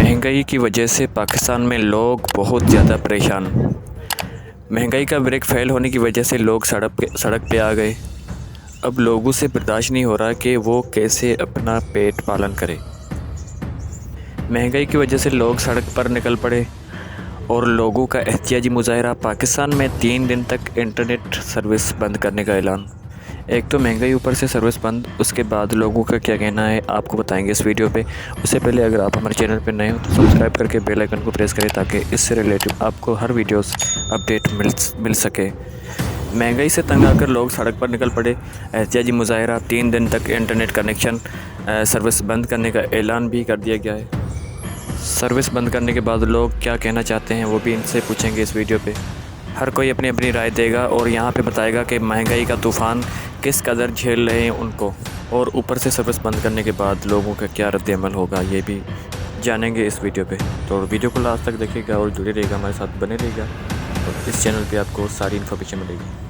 महंगाई की वजह से पाकिस्तान में लोग बहुत ज़्यादा परेशान। महंगाई का ब्रेक फ़ेल होने की वजह से लोग सड़क पे आ गए। अब लोगों से बर्दाश्त नहीं हो रहा कि वो कैसे अपना पेट पालन करें। महंगाई की वजह से लोग सड़क पर निकल पड़े और लोगों का एहतिजाजी मुजाहरा। पाकिस्तान में 3 दिन तक इंटरनेट सर्विस बंद करने का ऐलान। एक तो महंगाई, ऊपर से सर्विस बंद, उसके बाद लोगों का क्या कहना है आपको बताएंगे इस वीडियो पे। उससे पहले अगर आप हमारे चैनल पे नए हो तो सब्सक्राइब करके बेल आइकन को प्रेस करें ताकि इससे रिलेटिव आपको हर वीडियोस अपडेट मिल सके। महंगाई से तंग आकर लोग सड़क पर निकल पड़े। एहतिजाजी मुजाहरा, 3 दिन तक इंटरनेट कनेक्शन सर्विस बंद करने का ऐलान भी कर दिया गया है। सर्विस बंद करने के बाद लोग क्या कहना चाहते हैं वो भी इनसे पूछेंगे इस वीडियो पे। हर कोई अपनी अपनी राय देगा और यहाँ पे बताएगा कि महंगाई का तूफ़ान किस कदर झेल रहे हैं उनको, और ऊपर से सर्विस बंद करने के बाद लोगों का क्या रद्द-ए-अमल होगा ये भी जानेंगे इस वीडियो पे। तो वीडियो को लास्ट तक देखिएगा और जुड़े रहिएगा, हमारे साथ बने रहिएगा और इस चैनल पे आपको सारी इन्फॉर्मेशन मिलेगी।